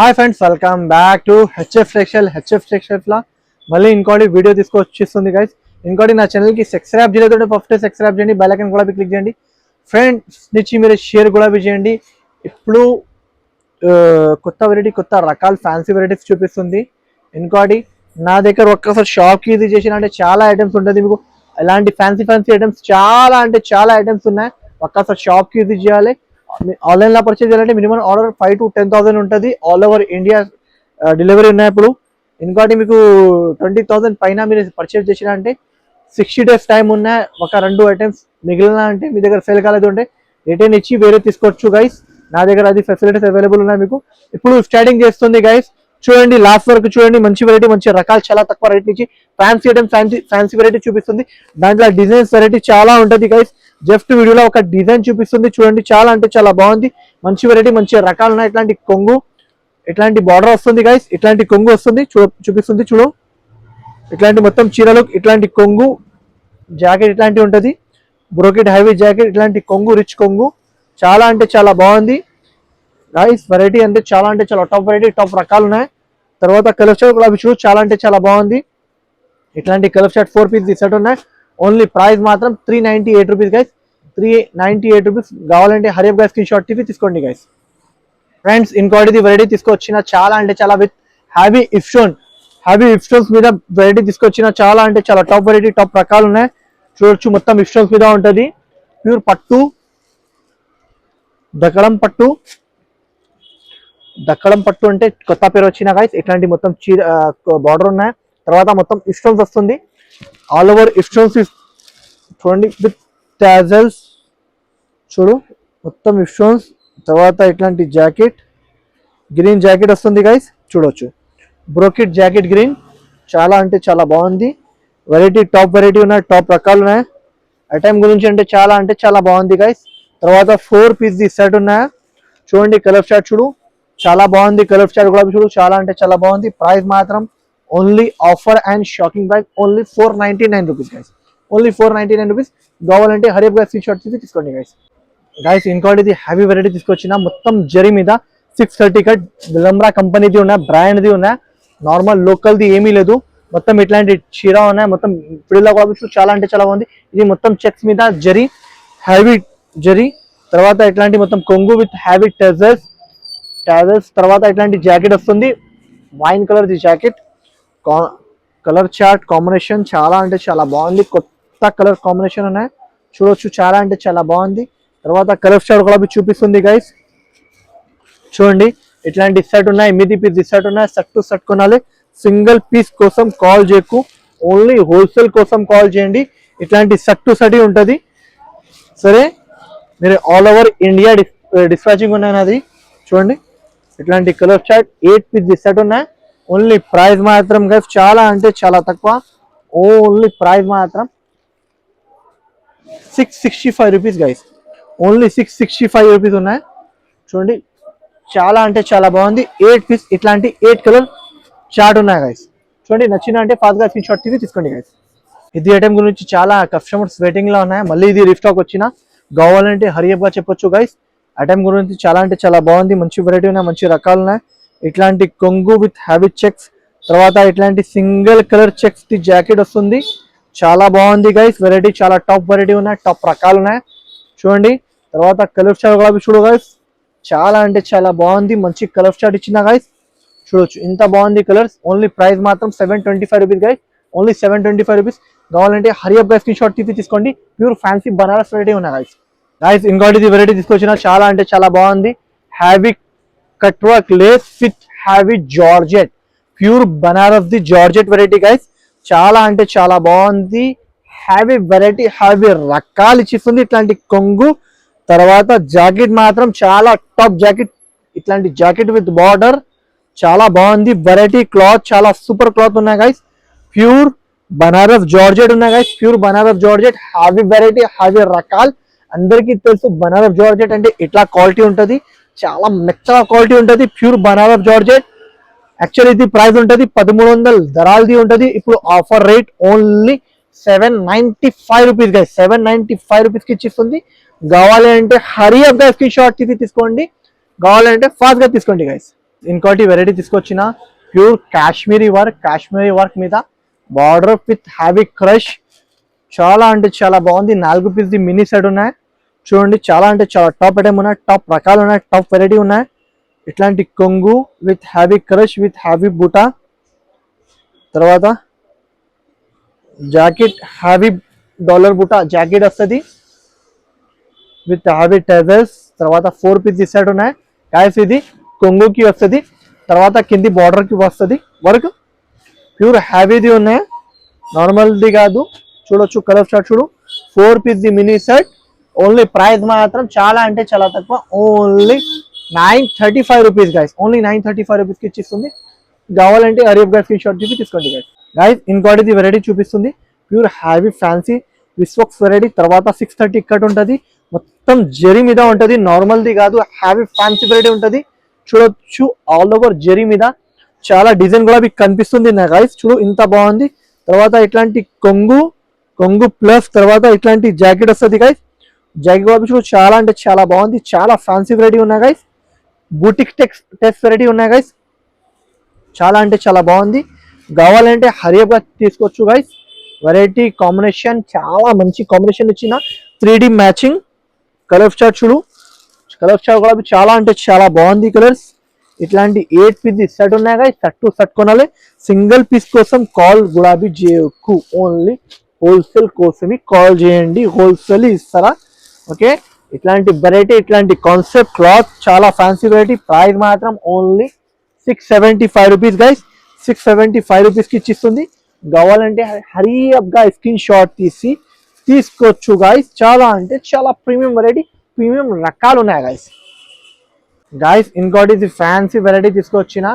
Hi friends, welcome back to HF textiles లా మళ్ళీ ఇంకోటి వీడియో తీసుకొచ్చిస్తుంది గైస్. ఇంకోటి నా ఛానల్కి సబ్స్క్రైబ్ చేయలేదంటే ఫస్ట్ సబ్స్క్రైబ్ చేయండి, బెల్ ఐకాన్ కూడా క్లిక్ చేయండి, ఫ్రెండ్స్ నుంచి మీరు షేర్ కూడా చేయండి. ఇప్పుడు కొత్త వెరైటీ, కొత్త రకాల ఫ్యాన్సీ వెరైటీస్ చూపిస్తుంది. ఇంకోటి నా దగ్గర ఒక్కసారి షాప్కి ఇది చేసిన అంటే చాలా ఐటమ్స్ ఉంటుంది. మీకు ఇలాంటి ఫ్యాన్సీ ఐటమ్స్ చాలా అంటే చాలా ఐటమ్స్ ఉన్నాయి. ఒక్కసారి షాప్కి ఇది చేయాలి. ఆన్లైన్ లో పర్చేజ్ చేయాలంటే మినిమం ఆర్డర్ 5,000 to 10,000 ఉంటుంది. ఆల్ ఓవర్ ఇండియా డెలివరీ ఉన్నాయి. ఇప్పుడు ఇంకోటి మీకు 20,000 పైన మీరు పర్చేజ్ చేసిన అంటే 60 days టైం ఉన్నాయి. ఒక 2 ఐటమ్స్ మిగిలిన అంటే మీ దగ్గర సేల్ కాలేదు అంటే రిటర్న్ ఇచ్చి వేరే తీసుకోవచ్చు గైస్. నా దగ్గర అది ఫెసిలిటీస్ అవైలబుల్ ఉన్నాయి. మీకు ఇప్పుడు స్టార్టింగ్ చేస్తుంది గైస్. చూడండి, లాస్ట్ వరకు చూడండి. మంచి వెరైటీ, మంచి రకాలు, చాలా తక్కువ రేట్ నుంచి ఫ్యాన్సీ ఐటమ్స్, ఫ్యాన్సీ వెరైటీ చూపిస్తుంది. దాంట్లో డిజైన్స్ వెరైటీ చాలా ఉంటుంది గైస్. జస్ట్ వీడియోలో ఒక డిజైన్ చూపిస్తుంది. చూడండి, చాలా అంటే చాలా బాగుంది. మంచి వెరైటీ, మంచి రకాలు ఉన్నాయి. ఇట్లాంటి కొంగు, ఇట్లాంటి బార్డర్ వస్తుంది గైస్. ఇట్లాంటి కొంగు వస్తుంది, చూపిస్తుంది. చూడు, ఇట్లాంటి మొత్తం చీరలు, ఇట్లాంటి కొంగు, జాకెట్ ఇట్లాంటి ఉంటుంది. బ్రోకెట్ హైవీ జాకెట్, ఇట్లాంటి కొంగు, రిచ్ కొంగు, చాలా అంటే చాలా బాగుంది గైస్. వెరైటీ అంటే చాలా టాప్ వెరైటీ, టాప్ రకాలు ఉన్నాయి. తర్వాత కలర్ షర్ట్ కూడా చూడు, చాలా అంటే చాలా బాగుంది. ఇట్లాంటి కలర్ షర్ట్ 4 పీస్ సెట్ ఉన్నాయి. ఓన్లీ ప్రైస్ మాత్రం 398 రూపీస్ గైస్. 398 రూపీస్. కావాలంటే హరియప్ గైస్ స్క్రీన్ షాట్ తీసి తీసుకోండి గైస్. ఫ్రెండ్స్, ఇంకోటిది వెరైటీ తీసుకొచ్చిన చాలా అంటే చాలా విత్ హ్యావీ ఇఫ్స్టోన్స్ మీద వెరైటీ తీసుకొచ్చిన చాలా అంటే చాలా టాప్ వెరైటీ, టాప్ రకాలు ఉన్నాయి. చూడొచ్చు, మొత్తం ఇఫ్స్టోన్స్ మీద ఉంటుంది. ప్యూర్ పట్టు, దక్కడం పట్టు అంటే కొత్త పేరు వచ్చిన గైస్. ఇట్లాంటి మొత్తం బార్డర్ ఉన్నాయి. తర్వాత మొత్తం ఇఫ్స్టోన్స్ వస్తుంది. ఆల్ ఓవర్ ఇఫ్స్టోన్స్ చూడండి, విత్ టాజల్స్. చూడు, మొత్తం ఇఫ్స్టోన్స్. తర్వాత ఇట్లాంటి జాకెట్, గ్రీన్ జాకెట్ వస్తుంది గైస్. చూడొచ్చు, బ్రోకెట్ జాకెట్ గ్రీన్, చాలా అంటే చాలా బాగుంది. వెరైటీ, టాప్ వెరైటీ ఉన్నాయి, టాప్ రకాలు ఉన్నాయి. ఐటమ్ గురించి అంటే చాలా బాగుంది గైస్. తర్వాత 4 పీస్ సెట్ ఉన్నాయి. చూడండి, కలర్ చార్ట్ చూడు, చాలా బాగుంది. కలర్ చార్ట్ కూడా చూడు, చాలా అంటే చాలా బాగుంది. ప్రైస్ మాత్రం only offer and shocking price, only 499 rupees guys. Only 499 rupees. కావాలంటే హరియప్ గైస్ స్క్రీన్ షాట్ తీసుకోండి గైస్. ఇంకోటి ఇది హ్యావీ వెరైటీ తీసుకొచ్చిన మొత్తం జరీ మీద 630 కట్ విలంబ్రా కంపెనీది ఉన్నాయి, బ్రాండ్ది ఉన్నాయి. నార్మల్ లోకల్ది ఏమీ లేదు. మొత్తం ఇట్లాంటి చీర ఉన్నాయి. మొత్తం పిల్లల కూడా చాలా అంటే చాలా బాగుంది. ఇది మొత్తం చెక్స్ మీద జరీ, హ్యావీ జరీ. తర్వాత ఇట్లాంటి మొత్తం కొంగు విత్ హ్యావీ టజల్స్. తర్వాత ఇట్లాంటి జాకెట్ వస్తుంది, wine colour the jacket. Colour chart combination చాలా అంటే చాలా బాగుంది. కొత్త కలర్ కాంబినేషన్ ఉన్నాయి. చూడొచ్చు, చాలా అంటే చాలా బాగుంది. తర్వాత కలర్ చార్ట్ కూడా చూపిస్తుంది గైస్. చూడండి, ఇట్లాంటి సెట్ ఉన్నాయి. మీది పీస్ సెట్ ఉన్నాయి. సెట్ టు సెట్ కొనాలి. సింగిల్ పీస్ కోసం కాల్ చేయకు, ఓన్లీ హోల్సేల్ కోసం కాల్ చేయండి. ఇట్లాంటి సెట్ టు సెట్ ఉంటుంది. సరే, మీరు ఆల్ ఓవర్ ఇండియా డిస్పాచింగ్ ఉన్నాయి. అది చూడండి, ఇట్లాంటి కలర్ చార్ట్ 8 పీస్ సెట్ ఉన్నాయి. ఓన్లీ ప్రైస్ మాత్రం గైస్ చాలా అంటే చాలా తక్కువ. ఓన్లీ ప్రైస్ మాత్రం 665 రూపీస్ గైస్. ఓన్లీ 665 రూపీస్ ఉన్నాయి. చూడండి, చాలా అంటే చాలా బాగుంది. 8 పీస్ ఇట్లాంటి 8 కలర్ చార్ట్ ఉన్నాయి గైస్. చూడండి, నచ్చిన అంటే ఫాస్ట్గా స్క్రీన్ షాట్ తీసుకోండి గైస్. ఇది ఐటమ్ గురించి చాలా కస్టమర్స్ వెయిటింగ్ లో ఉన్నాయి. మళ్ళీ ఇది రీస్టాక్ వచ్చిన, కావాలంటే హరియప్ గా చెప్పొచ్చు గైస్. ఐటమ్ గురించి చాలా అంటే చాలా బాగుంది. మంచి వెరైటీ ఉన్నాయి, మంచి రకాలు ఉన్నాయి. ఇట్లాంటి కొంగు విత్ హ్యావీ చెక్స్. తర్వాత ఇట్లాంటి single colour checks the jacket వస్తుంది. చాలా బాగుంది గైస్. వెరైటీ చాలా టాప్ వెరైటీ ఉన్నాయి, టాప్ రకాలు ఉన్నాయి. చూడండి, తర్వాత కలర్ చార్ట్ కూడా చూడు గైస్, చాలా అంటే చాలా బాగుంది. మంచి కలర్ చార్ట్ ఇచ్చిన గైస్. చూడొచ్చు, ఇంత బాగుంది కలర్స్. ఓన్లీ ప్రైస్ మాత్రం 725 రూపీస్ గైస్. Only 725 rupees. కావాలంటే హరియప్ గైస్ స్క్రీన్ షాట్ తీసుకోండి. ప్యూర్ ఫ్యాన్సీ బనారస్ వెరైటీ ఉన్నాయి గైస్. ఇంకోటి వెరైటీ తీసుకొచ్చిన చాలా అంటే చాలా బాగుంది. Heavy cut work lace with heavy georgette, pure Banaras the georgette variety guys. చాలా అంటే చాలా బాగుంది. హ్యావీ వెరైటీ, హ్యావీ రకాలు ఇచ్చిస్తుంది. ఇట్లాంటి కొంగు. తర్వాత జాకెట్ మాత్రం చాలా టాప్ జాకెట్. ఇట్లాంటి జాకెట్ విత్ బార్డర్, చాలా బాగుంది. వెరైటీ క్లాత్ చాలా సూపర్ క్లాత్ ఉన్నాయి గైస్. ప్యూర్ బనారస్ జార్జెట్ ఉన్నాయి guys. Pure Banaras georgette, heavy variety, heavy రకాలు. అందరికీ తెలుసు బనారస్ జార్జెట్ అంటే ఇట్లా క్వాలిటీ ఉంటుంది, చాలా మెచ్చగా క్వాలిటీ ఉంటుంది. Pure Banaras georgette. యాక్చువల్లీ ఇది ప్రైస్ ఉంటుంది 1300 ధరాలది ఉంటుంది. ఇప్పుడు offer rate only 795 rupees guys. 795 rupees కి ఇచ్చిస్తుంది. కావాలి అంటే హరియప్ గా స్క్రీన్ షాట్ తీసుకోండి. కావాలంటే ఫాస్ట్ గా తీసుకోండి గైస్. ఇంకోటి వెరైటీ తీసుకొచ్చిన ప్యూర్ కాశ్మీరీ వర్క్ మీద బార్డర్ విత్ హ్యావీ క్రష్. చాలా అంటే చాలా బాగుంది. 4 పీస్ మినీ సెట్ ఉన్నాయి చూడండి. చాలా అంటే చాలా టాప్ ఐటమ్ ఉన్నాయి, టాప్ రకాలు ఉన్నాయి, టాప్ వెరైటీ ఉన్నాయి. ఇట్లాంటి కొంగు విత్ హ్యావీ క్రష్ విత్ హ్యావీ బూటా. తర్వాత జాకెట్ హ్యావీ డాలర్ బూటా జాకెట్ వస్తుంది విత్ హ్యావీ టెజర్స్. తర్వాత 4 పీస్ సెట్ ఉన్నాయి గాయస్. ఇది కొంగుకి వస్తుంది, తర్వాత కింది బార్డర్ కి వస్తుంది వర్క్. ప్యూర్ హ్యావీది ఉన్నాయి, నార్మల్ది కాదు. చూడొచ్చు కలర్ చార్ట్ చూడు. 4 piece mini set. Only price మాత్రం చాలా అంటే చాలా తక్కువ, ఓన్లీ 935 రూపీస్ గైస్. ఓన్లీ 935 రూపీస్కి ఇచ్చిస్తుంది. కావాలంటే అరియబ్ గారి స్క్రీన్ షాట్ తీసి తీసుకోండి గైస్. గైస్ ఇంకోటిది వెరైటీ చూపిస్తుంది ప్యూర్ హ్యావీ ఫ్యాన్సీ విస్వక్స్ వెరైటీ. తర్వాత 630 ఇక్కడ ఉంటుంది, మొత్తం జరీ మీద ఉంటుంది, నార్మల్ది కాదు, హ్యావీ ఫ్యాన్సీ వెరైటీ ఉంటుంది. చూడొచ్చు ఆల్ ఓవర్ జరీ మీద చాలా డిజైన్ కూడా మీకు కనిపిస్తుంది నా గైస్. చూడు ఇంత బాగుంది. తర్వాత ఇట్లాంటి కొంగు ప్లస్ తర్వాత ఇట్లాంటి జాకెట్ వస్తుంది గైస్. జాకెట్ కూడా చూడు చాలా అంటే చాలా బాగుంది, చాలా ఫ్యాన్సీ వెరైటీ ఉన్నాయి గైస్. బూటిక్ టెక్స్ వెరైటీ ఉన్నాయి గైస్. చాలా అంటే చాలా బాగుంది. కావాలంటే హరియప్గా తీసుకోవచ్చు గైస్. వెరైటీ కాంబినేషన్ చాలా మంచి కాంబినేషన్ ఇచ్చిన 3D మ్యాచింగ్ కలర్ చార్ట్ చూడు. కలర్ చార్ట్ కూడా చాలా అంటే చాలా బాగుంది కలర్స్. ఇట్లాంటి 8 పీస్ సెట్ ఉన్నాయి గైస్. సెట్ కొనాలి. సింగిల్ పీస్ కోసం కాల్ గులాబీ చేయకు, ఓన్లీ హోల్సేల్ కోసమే కాల్ చేయండి. హోల్సేల్ ఇస్తారా? ఓకే. ఇట్లాంటి వెరైటీ, ఇట్లాంటి కాన్సెప్ట్ క్లాత్ చాలా ఫ్యాన్సీ వెరైటీ. ప్రైస్ మాత్రం ఓన్లీ 675 రూపీస్ గైస్. 675 రూపీస్కి ఇచ్చిస్తుంది. కావాలంటే హరీ అప్గా స్క్రీన్ షాట్ తీసి తీసుకోవచ్చు గైస్. చాలా అంటే చాలా ప్రీమియం వెరైటీ, ప్రీమియం రకాలు ఉన్నాయి గైస్. గైస్ ఇంకోటి ఫ్యాన్సీ వెరైటీ తీసుకొచ్చిన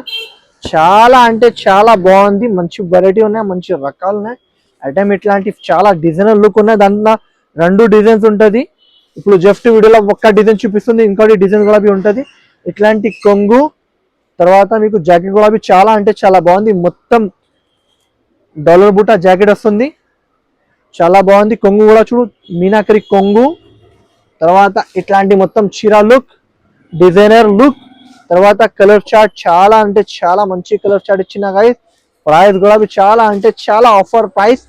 చాలా అంటే చాలా బాగుంది. మంచి వెరైటీ ఉన్నాయి, మంచి రకాలు ఉన్నాయి. ఐటమ్ ఇట్లాంటి చాలా డిజైనర్ లుక్ ఉన్నాయి. దాంట్లో 2 డిజైన్స్ ఉంటుంది. ఇప్పుడు జస్ట్ వీడియోలో ఒక్క డిజైన్ చూపిస్తుంది, ఇంకోటి డిజైన్ కూడా ఉంటుంది. ఇట్లాంటి కొంగు తర్వాత మీకు జాకెట్ కూడా చాలా అంటే చాలా బాగుంది. మొత్తం డాలర్ బూటా జాకెట్ వస్తుంది, చాలా బాగుంది. కొంగు కూడా చూడు మీనాకరి కొంగు. తర్వాత ఇట్లాంటి మొత్తం చీరా లుక్, డిజైనర్ లుక్. తర్వాత కలర్ చార్ట్ చాలా అంటే చాలా మంచి కలర్ చార్ట్ ఇచ్చిన గైస్. ప్రైస్ కూడా చాలా అంటే చాలా ఆఫర్ ప్రైస్.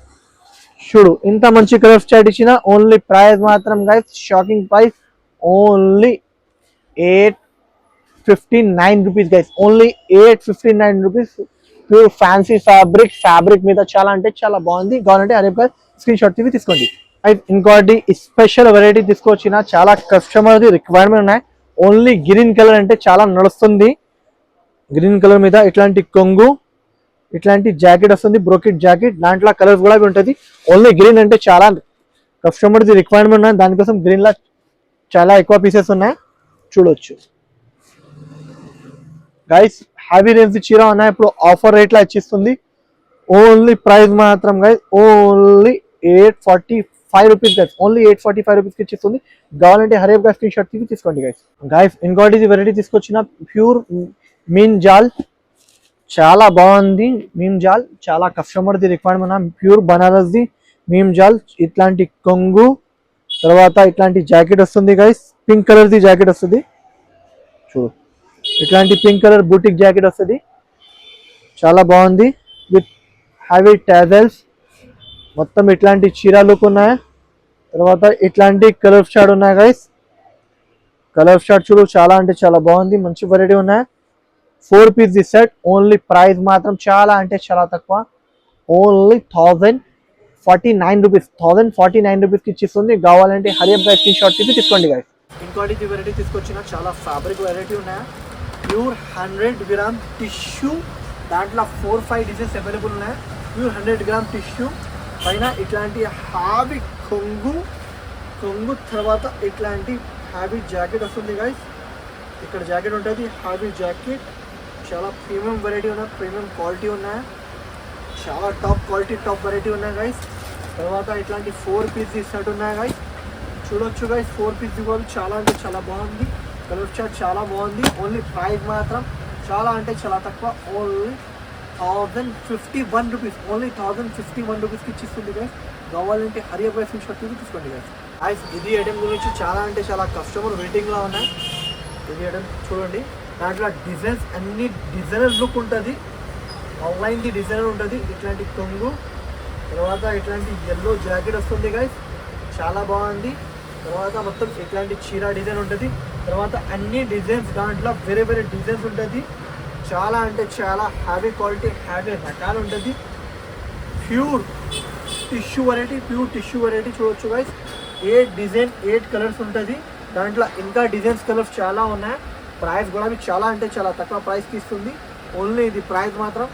చూడు ఇంత మంచి కలర్ చార్ట్ ఇచ్చిన ఓన్లీ ప్రైస్ మాత్రం guys shocking price, only 859 rupees guys. Only 859 rupees. Pure fancy fabric మీద చాలా అంటే చాలా బాగుంది. కావాలంటే అదే స్క్రీన్ షాట్ తీసుకోండి. ఇంకోటి స్పెషల్ వెరైటీ తీసుకొచ్చిన చాలా కస్టమర్ రిక్వైర్మెంట్ ఉన్నాయి. ఓన్లీ గ్రీన్ కలర్ అంటే చాలా నడుస్తుంది. గ్రీన్ కలర్ మీద ఇట్లాంటి కొంగు, ఇట్లాంటి జాకెట్ వస్తుంది, బ్రోకెట్ జాకెట్. దాంట్లో కలర్స్ కూడా ఉంటుంది. ఓన్లీ గ్రీన్ అంటే చాలా కస్టమర్ది రిక్వైర్మెంట్ ఉన్నాయి, దానికోసం గ్రీన్ లా చాలా ఎక్కువ పీసెస్ ఉన్నాయి. చూడొచ్చు గైస్. హ్యావీ రేంజ్ చీర ఉన్నాయి, ఇప్పుడు ఆఫర్ రేట్ లా ఇచ్చిస్తుంది. ఓన్లీ ప్రైస్ మాత్రం guys only 845 rupees guys. Only 845 రూపీస్కి ఇచ్చిస్తుంది. కావాలంటే హరేబ్ గా స్క్రీన్ షాట్ తీసుకోండి గైస్. గైస్ ఇంకోటి వెరైటీ తీసుకొచ్చిన ప్యూర్ మీన్ జాల్. చాలా బాగుంది మీమ్ జాల్, చాలా కస్టమర్ది రిక్వైర్మెంట్. ప్యూర్ బనారస్ది మీమ్ జాల్. ఇట్లాంటి కొంగు తర్వాత ఇట్లాంటి జాకెట్ వస్తుంది గైస్. పింక్ కలర్ది జాకెట్ వస్తుంది చూడు. ఇట్లాంటి పింక్ కలర్ బూటిక్ జాకెట్ వస్తుంది, చాలా బాగుంది. With heavy tassels. మొత్తం ఇట్లాంటి చీర లుక్ ఉన్నాయి. తర్వాత ఇట్లాంటి కలర్ షార్ట్ ఉన్నాయి గైస్. కలర్ షార్ట్ చూడు చాలా అంటే చాలా బాగుంది, మంచి వెరైటీ ఉన్నాయి. 4 పీస్ సెట్. ఓన్లీ ప్రైస్ మాత్రం చాలా అంటే చాలా తక్కువ, ఓన్లీ 1049 రూపీస్. 1049 రూపీస్కి ఇచ్చిస్తుంది. కావాలంటే హరియప్ గా స్క్రీన్ షాట్ తీసుకోండి గైస్. ఇంకోటి వెరైటీ తీసుకొచ్చిన చాలా ఫ్యాబ్రిక్ వెరైటీ ఉన్నాయి. Pure 100 gram tissue. దాంట్లో 4-5 డిజైన్స్ అవైలబుల్ ఉన్నాయి. ప్యూర్ 100 గ్రామ్ టిష్యూ పైన ఇట్లాంటి హ్యావీ కొంగు. తర్వాత ఇట్లాంటి హ్యావీ జాకెట్ వస్తుంది గైస్. ఇక్కడ జాకెట్ ఉంటుంది, హ్యావీ జాకెట్. చాలా ప్రీమియం వెరైటీ ఉన్నాయి, ప్రీమియం క్వాలిటీ ఉన్నాయి, చాలా టాప్ క్వాలిటీ టాప్ వెరైటీ ఉన్నాయి గైస్. తర్వాత ఇట్లాంటి 4 పీస్ సెట్ ఉన్నాయి గైస్. చూడొచ్చు గైస్ 4 పీస్ కూడా చాలా అంటే చాలా బాగుంది. కలర్ చార్ట్ చాలా బాగుంది. ఓన్లీ ప్రైస్ మాత్రం చాలా అంటే చాలా తక్కువ, ఓన్లీ 1051 రూపీస్. ఓన్లీ 1051 రూపీస్కి ఇచ్చిస్తుంది గైస్. కావాలంటే హరియా ప్రైస్ షాట్ తీసుకోండి గైస్. గైస్ ఇది ఐటమ్ గురించి చాలా అంటే చాలా కస్టమర్ వెయిటింగ్లో ఉన్నాయి. ఇది ఐటమ్ చూడండి దాంట్లో డిజైన్స్ అన్ని డిజైనర్ లుక్ ఉంటుంది, ఆన్లైన్ది డిజైనర్ ఉంటుంది. ఇట్లాంటి కొంగు, తర్వాత ఇట్లాంటి ఎల్లో జాకెట్ వస్తుంది గైస్, చాలా బాగుంది. తర్వాత మొత్తం ఇట్లాంటి చీర డిజైన్ ఉంటుంది. తర్వాత అన్ని డిజైన్స్ దాంట్లో వేరే వేరే డిజైన్స్ ఉంటుంది. చాలా అంటే చాలా హ్యావీ క్వాలిటీ, హ్యావీ రకాలు ఉంటుంది. ప్యూర్ టిష్యూ వెరైటీ చూడొచ్చు గైస్. 8 డిజైన్ 8 కలర్స్ ఉంటుంది. దాంట్లో ఇంకా డిజైన్స్ కలర్స్ చాలా ఉన్నాయి. ప్రైస్ కూడా మీకు చాలా అంటే చాలా తక్కువ ప్రైస్కి ఇస్తుంది. ఓన్లీ ఇది ప్రైస్ మాత్రం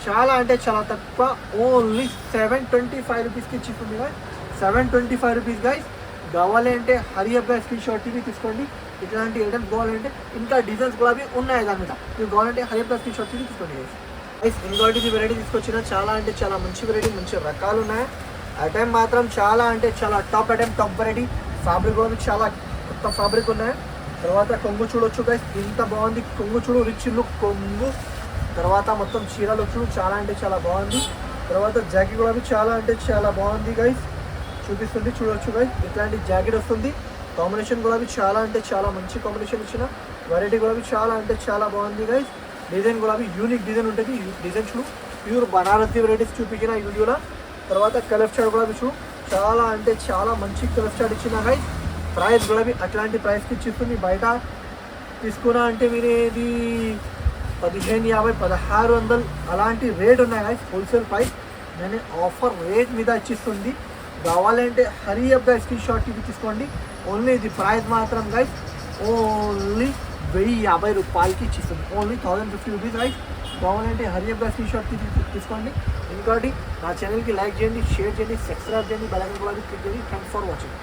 చాలా అంటే చాలా తక్కువ, ఓన్లీ 725 రూపీస్కి ఇచ్చిస్తుంది గైస్. 725 rupees guys. కావాలి అంటే హరియప్గా స్క్రీన్ షాట్ తీసుకోండి. ఇట్లాంటి ఐటమ్స్ కావాలంటే ఇంకా డిజైన్స్ కూడా ఉన్నాయి దాని మీద. మీరు కావాలంటే హరియప్గా స్క్రీన్ షాట్ తీసుకోండి గైస్. ఇంకోటి వెరైటీ తీసుకొచ్చిన చాలా అంటే చాలా మంచి వెరైటీ, మంచి రకాలు ఉన్నాయి. ఐటమ్ మాత్రం చాలా అంటే చాలా top item, top variety. Fabric కూడా చాలా కొత్త ఫ్యాబ్రిక్ ఉన్నాయి. తర్వాత కొంగు చూడొచ్చు గైస్, ఇంత బాగుంది కొంగు చూడు, రిచ్ లుక్ కొంగు. తర్వాత మొత్తం చీరలు చూడు, చాలా అంటే చాలా బాగుంది. తర్వాత జాకెట్ కూడా చాలా అంటే చాలా బాగుంది గైస్, చూపిస్తుంది చూడొచ్చు గైస్. ఇట్లాంటి జాకెట్ వస్తుంది. కాంబినేషన్ కూడా చాలా అంటే చాలా మంచి కాంబినేషన్ ఇచ్చిన. వెరైటీ కూడా చాలా అంటే చాలా బాగుంది గైస్. డిజైన్ కూడా యూనిక్ డిజైన్ ఉంటుంది. డిజైన్ చూడు, ప్యూర్ బనారసి వెరైటీస్ చూపించిన ఈ వీడియోలో. తర్వాత కలర్ చార్ట్ కూడా చూడు, చాలా అంటే చాలా మంచి కలర్ చార్ట్ ఇచ్చిన గైస్. ప్రైస్ కూడా అట్లాంటి ప్రైస్కి ఇచ్చిస్తుంది. బయట తీసుకున్నా అంటే మీరు ఇది 1550, 1600 అలాంటి రేట్ ఉన్నాయి గైస్, హోల్సేల్ ప్రైస్. నేను ఆఫర్ రేట్ మీద ఇచ్చిస్తుంది. కావాలంటే హరియప్గా స్క్రీన్ షాట్ తీసుకోండి. ఓన్లీ ఇది ప్రైస్ మాత్రం గైస్ ఓన్లీ 1050 రూపాయలకి ఇచ్చిస్తుంది. Only 1050 rupees guys. కావాలంటే హరియప్గా స్క్రీన్ షాట్ తీసుకోండి. ఇంకోటి నా ఛానల్కి లైక్ చేయండి, షేర్ చేయండి, సబ్స్క్రైబ్ చేయండి, బెల్ ఐకాన్ కూడా క్లిక్ చేయండి. Thanks for watching.